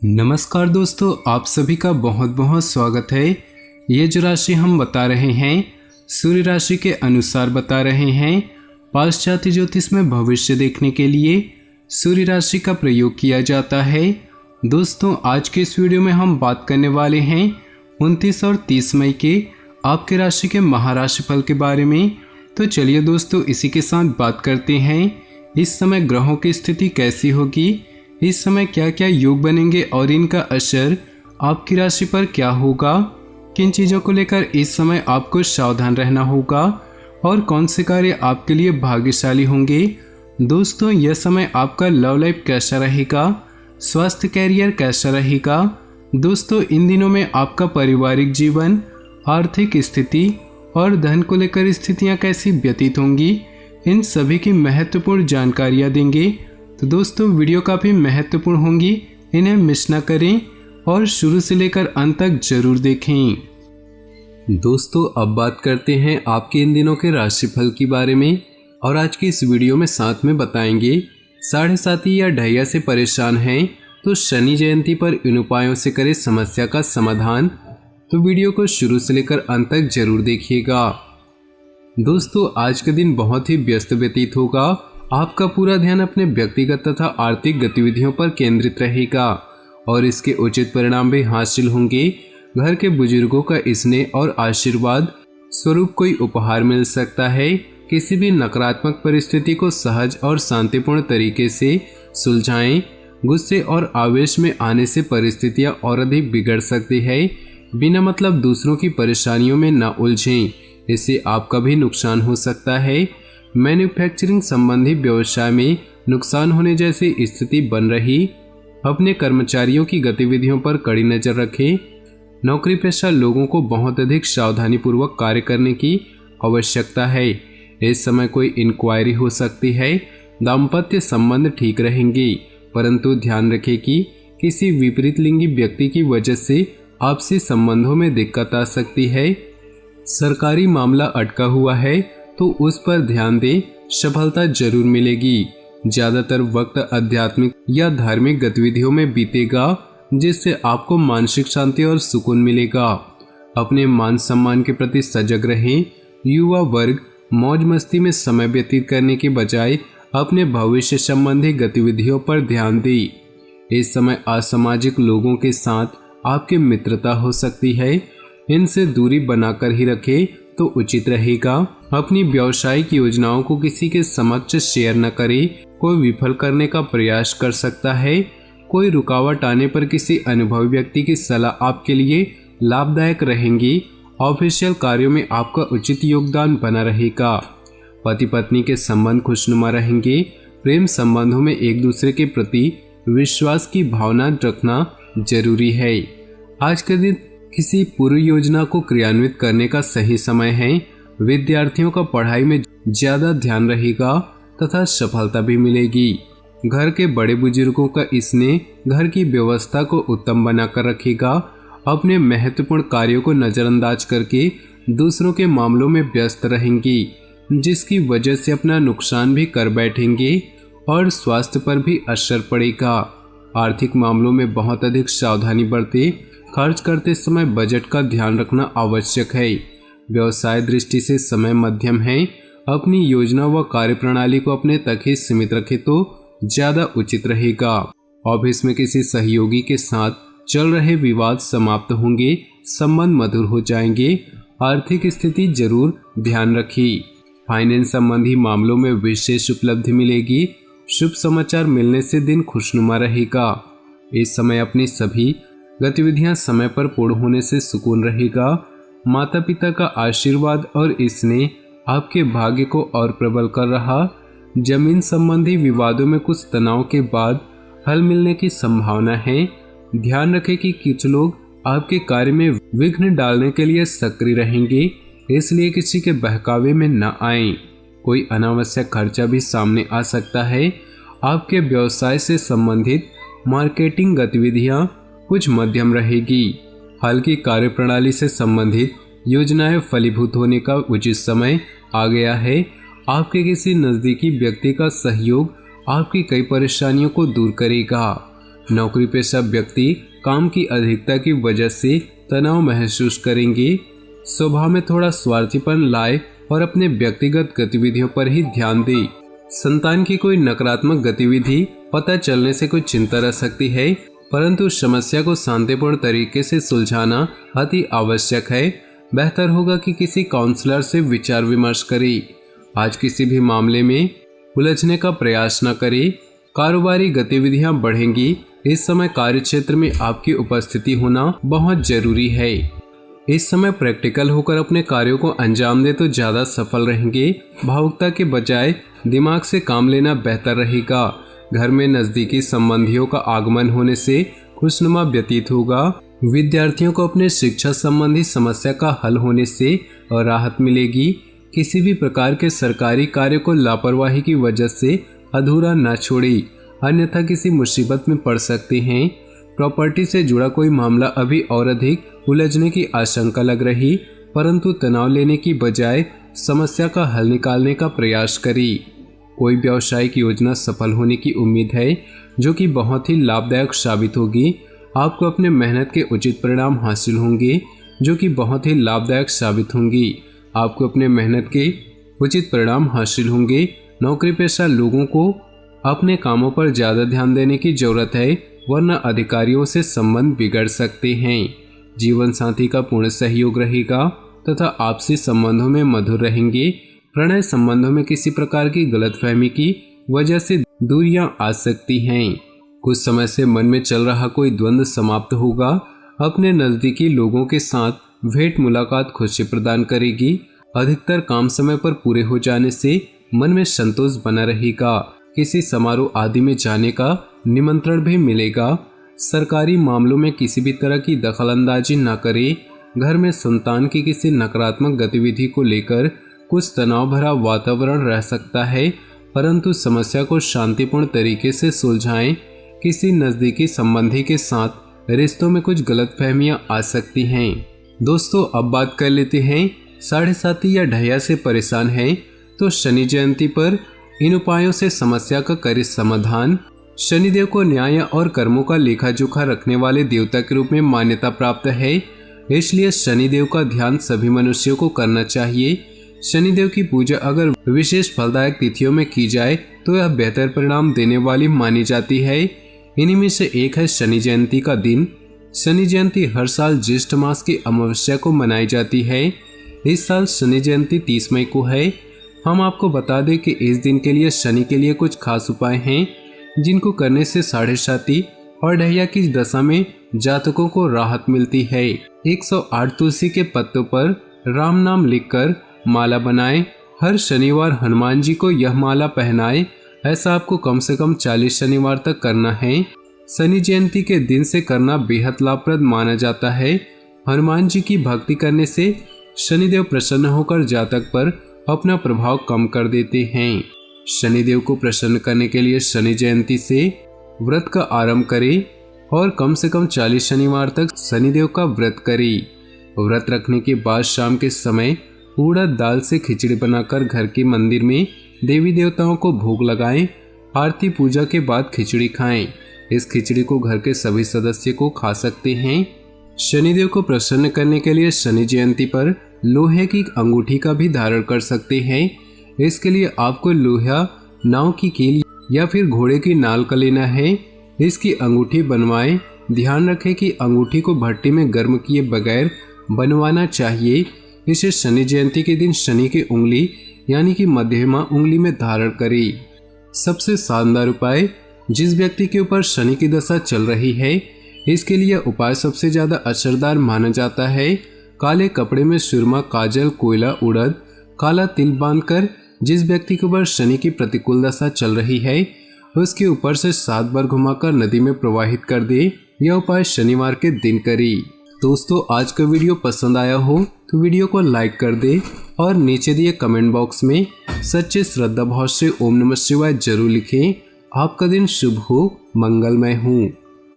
नमस्कार दोस्तों, आप सभी का बहुत बहुत स्वागत है। ये जो राशि हम बता रहे हैं सूर्य राशि के अनुसार बता रहे हैं। पाश्चात्य ज्योतिष में भविष्य देखने के लिए सूर्य राशि का प्रयोग किया जाता है। दोस्तों, आज के इस वीडियो में हम बात करने वाले हैं 29 और 30 मई के आपके राशि के महाराशि फल के बारे में। तो चलिए दोस्तों, इसी के साथ बात करते हैं इस समय ग्रहों की स्थिति कैसी होगी, इस समय क्या क्या योग बनेंगे और इनका असर आपकी राशि पर क्या होगा, किन चीज़ों को लेकर इस समय आपको सावधान रहना होगा और कौन से कार्य आपके लिए भाग्यशाली होंगे। दोस्तों, यह समय आपका लव लाइफ कैसा रहेगा, स्वास्थ्य कैरियर कैसा रहेगा। दोस्तों, इन दिनों में आपका पारिवारिक जीवन, आर्थिक स्थिति और धन को लेकर स्थितियां कैसी व्यतीत होंगी, इन सभी की महत्वपूर्ण जानकारियां देंगे। तो दोस्तों, वीडियो काफ़ी महत्वपूर्ण होंगी, इन्हें मिस ना करें और शुरू से लेकर अंत तक जरूर देखें। दोस्तों, अब बात करते हैं आपके इन दिनों के राशिफल के बारे में। और आज की इस वीडियो में साथ में बताएंगे 7.5 या ढैया से परेशान हैं तो शनि जयंती पर इन उपायों से करें समस्या का समाधान। तो वीडियो को शुरू से लेकर अंत तक जरूर देखिएगा। दोस्तों, आज का दिन बहुत ही व्यस्त व्यतीत होगा। आपका पूरा ध्यान अपने व्यक्तिगत तथा आर्थिक गतिविधियों पर केंद्रित रहेगा और इसके उचित परिणाम भी हासिल होंगे। घर के बुजुर्गों का स्नेह और आशीर्वाद स्वरूप कोई उपहार मिल सकता है। किसी भी नकारात्मक परिस्थिति को सहज और शांतिपूर्ण तरीके से सुलझाएं। गुस्से और आवेश में आने से परिस्थितियां और अधिक बिगड़ सकती है। बिना मतलब दूसरों की परेशानियों में न उलझें, इससे आपका भी नुकसान हो सकता है। मैन्युफैक्चरिंग संबंधी व्यवसाय में नुकसान होने जैसी स्थिति बन रही। अपने कर्मचारियों की गतिविधियों पर कड़ी नजर रखें। नौकरी पेशा लोगों को बहुत अधिक सावधानी पूर्वक कार्य करने की आवश्यकता है। इस समय कोई इंक्वायरी हो सकती है। दाम्पत्य संबंध ठीक रहेंगे, परंतु ध्यान रखें कि किसी विपरीत लिंगी व्यक्ति की वजह से आपसी संबंधों में दिक्कत आ सकती है। सरकारी मामला अटका हुआ है तो उस पर ध्यान दें, सफलता जरूर मिलेगी। ज्यादातर वक्त आध्यात्मिक या धार्मिक गतिविधियों में बीतेगा, जिससे आपको मानसिक शांति और सुकून मिलेगा। अपने मान सम्मान के प्रति सजग रहें। युवा वर्ग मौज मस्ती में समय व्यतीत करने के बजाय अपने भविष्य संबंधी गतिविधियों पर ध्यान दें। इस समय असामाजिक लोगों के साथ आपकी मित्रता हो सकती है, इनसे दूरी बनाकर ही रखें तो उचित रहेगा। अपनी व्यावसायिक योजनाओं को किसी के समक्ष शेयर न करें। कोई विफल करने का प्रयास कर सकता है। कोई रुकावट आने पर किसी अनुभवी व्यक्ति की सलाह आपके लिए लाभदायक रहेंगी। ऑफिशियल कार्यों में आपका उचित योगदान बना रहेगा। पति पत्नी के संबंध खुशनुमा रहेंगे। प्रेम संबंधों में एक दूसरे के प्रति विश्वास की भावना रखना जरूरी है। आज के दिन किसी पूर्व योजना को क्रियान्वित करने का सही समय है। विद्यार्थियों का पढ़ाई में ज्यादा ध्यान रहेगा तथा सफलता भी मिलेगी। घर के बड़े बुजुर्गों का स्नेह घर की व्यवस्था को उत्तम बनाकर रखेगा। अपने महत्वपूर्ण कार्यों को नजरअंदाज करके दूसरों के मामलों में व्यस्त रहेंगी, जिसकी वजह से अपना नुकसान भी कर बैठेंगे और स्वास्थ्य पर भी असर पड़ेगा। आर्थिक मामलों में बहुत अधिक सावधानी बरतें। खर्च करते समय बजट का ध्यान रखना आवश्यक है। व्यवसाय दृष्टि से समय मध्यम है। अपनी योजना व कार्यप्रणाली को अपने तक ही सीमित रखें तो ज्यादा उचित रहेगा। ऑफिस में किसी सहयोगी के साथ चल रहे विवाद समाप्त होंगे, संबंध मधुर हो जाएंगे। आर्थिक स्थिति जरूर ध्यान रखिए। फाइनेंस संबंधी मामलों में विशेष उपलब्धि मिलेगी। शुभ समाचार मिलने से दिन खुशनुमा रहेगा। इस समय अपनी सभी गतिविधियां समय पर पूर्ण होने से सुकून रहेगा। माता पिता का आशीर्वाद और स्नेह आपके भाग्य को और प्रबल कर रहा। जमीन संबंधी विवादों में कुछ तनाव के बाद हल मिलने की संभावना है। ध्यान रखें कि कुछ लोग आपके कार्य में विघ्न डालने के लिए सक्रिय रहेंगे, इसलिए किसी के बहकावे में न आएं। कोई अनावश्यक खर्चा भी सामने आ सकता है। आपके व्यवसाय से संबंधित मार्केटिंग गतिविधियां कुछ मध्यम रहेगी। हल्की कार्यप्रणाली से संबंधित योजनाएं फलीभूत होने का उचित समय आ गया है। आपके किसी नजदीकी व्यक्ति का सहयोग आपकी कई परेशानियों को दूर करेगा। नौकरी पेशा व्यक्ति काम की अधिकता की वजह से तनाव महसूस करेंगे। स्वभाव में थोड़ा स्वार्थीपन लाए और अपने व्यक्तिगत गतिविधियों पर ही ध्यान दें। संतान की कोई नकारात्मक गतिविधि पता चलने से कोई चिंता रह सकती है, परंतु समस्या को शांतिपूर्ण तरीके से सुलझाना अति आवश्यक है। बेहतर होगा कि किसी काउंसलर से विचार विमर्श करें। आज किसी भी मामले में उलझने का प्रयास न करें। कारोबारी गतिविधियां बढ़ेंगी। इस समय कार्यक्षेत्र में आपकी उपस्थिति होना बहुत जरूरी है। इस समय प्रैक्टिकल होकर अपने कार्यों को अंजाम दे तो ज्यादा सफल रहेंगे। भावुकता के बजाय दिमाग से काम लेना बेहतर रहेगा। घर में नजदीकी संबंधियों का आगमन होने से खुशनुमा व्यतीत होगा। विद्यार्थियों को अपने शिक्षा संबंधी समस्या का हल होने से राहत मिलेगी। किसी भी प्रकार के सरकारी कार्य को लापरवाही की वजह से अधूरा न छोड़ें, अन्यथा किसी मुसीबत में पड़ सकते हैं। प्रॉपर्टी से जुड़ा कोई मामला अभी और अधिक उलझने की आशंका लग रही, परंतु तनाव लेने की बजाय समस्या का हल निकालने का प्रयास करें। कोई व्यावसायिक योजना सफल होने की उम्मीद है, जो कि बहुत ही लाभदायक साबित होगी। आपको अपने मेहनत के उचित परिणाम हासिल होंगे, जो कि बहुत ही लाभदायक साबित होंगी। आपको अपने मेहनत के उचित परिणाम हासिल होंगे। नौकरी पेशा लोगों को अपने कामों पर ज़्यादा ध्यान देने की जरूरत है, वरना अधिकारियों से संबंध बिगड़ सकते हैं। जीवन साथी का पूर्ण सहयोग रहेगा तथा आपसी संबंधों में मधुर रहेंगे। प्रणय संबंधों में किसी प्रकार की गलतफहमी की वजह से दूरियां आ सकती हैं। कुछ समय से मन में चल रहा कोई द्वंद्व समाप्त होगा। अपने नज़दीकी लोगों के साथ भेंट मुलाकात खुशी प्रदान करेगी। अधिकतर काम समय पर पूरे हो जाने से मन में संतोष बना रहेगा। किसी समारोह आदि में जाने का निमंत्रण भी मिलेगा। सरकारी मामलों में किसी भी तरह की दखलंदाजी न करें। घर में संतान की किसी नकारात्मक गतिविधि को लेकर कुछ तनाव भरा वातावरण रह सकता है, परंतु समस्या को शांतिपूर्ण तरीके से सुलझाएं। किसी नज़दीकी संबंधी के साथ रिश्तों में कुछ गलतफहमियां आ सकती हैं। दोस्तों, अब बात कर लेते हैं साढ़े साथी या ढैया से परेशान हैं तो शनि जयंती पर इन उपायों से समस्या का करें समाधान। शनिदेव को न्याय और कर्मों का लेखा जोखा रखने वाले देवता के रूप में मान्यता प्राप्त है, इसलिए शनिदेव का ध्यान सभी मनुष्यों को करना चाहिए। शनिदेव की पूजा अगर विशेष फलदायक तिथियों में की जाए तो यह बेहतर परिणाम देने वाली मानी जाती है। इन्हीं में से एक है शनि जयंती का दिन। शनि जयंती हर साल ज्येष्ठ मास की अमावस्या को मनाई जाती है। इस साल शनि जयंती 30 मई को है। हम आपको बता दें कि इस दिन के लिए शनि के लिए कुछ खास उपाय हैं, जिनको करने से साढ़े साथी और ढैया की दशा में जातकों को राहत मिलती है। 108 तुलसी के पत्तों पर राम नाम लिखकर माला बनाएं। हर शनिवार हनुमान जी को यह माला पहनाएं। ऐसा आपको कम से कम 40 शनिवार तक करना है। शनि जयंती के दिन से करना बेहद लाभप्रद माना जाता है। हनुमान जी की भक्ति करने से शनिदेव प्रसन्न होकर जातक पर अपना प्रभाव कम कर देते हैं। शनिदेव को प्रसन्न करने के लिए शनि जयंती से व्रत का आरंभ करें और कम से कम 40 शनिवार तक शनिदेव का व्रत करें। व्रत रखने के बाद शाम के समय उड़द दाल से खिचड़ी बनाकर घर के मंदिर में देवी देवताओं को भोग लगाएं। आरती पूजा के बाद खिचड़ी खाएं। इस खिचड़ी को घर के सभी सदस्य को खा सकते हैं। शनिदेव को प्रसन्न करने के लिए शनि जयंती पर लोहे की अंगूठी का भी धारण कर सकते हैं। इसके लिए आपको लोहा, नाव की कील या फिर घोड़े की नाल का लेना है। इसकी अंगूठी बनवाएं। ध्यान रखें कि अंगूठी को भट्टी में गर्म किए बगैर बनवाना चाहिए। इसे शनि जयंती के दिन शनि की उंगली यानी कि मध्यमा उंगली में धारण करें। सबसे शानदार उपाय, जिस व्यक्ति के ऊपर शनि की दशा चल रही है, इसके लिए उपाय सबसे ज्यादा असरदार माना जाता है। काले कपड़े में सुरमा, काजल, कोयला, उड़द, काला तिल बांधकर जिस व्यक्ति के ऊपर शनि की प्रतिकूल दशा चल रही है, उसके ऊपर से 7 बार घुमाकर नदी में प्रवाहित कर दे। यह उपाय शनिवार के दिन करें। दोस्तों, आज का वीडियो पसंद आया हो तो वीडियो को लाइक कर दे और नीचे दिए कमेंट बॉक्स में सच्चे श्रद्धा भाव से ओम नमः शिवाय जरूर लिखें। आपका दिन शुभ हो, मंगलमय हो।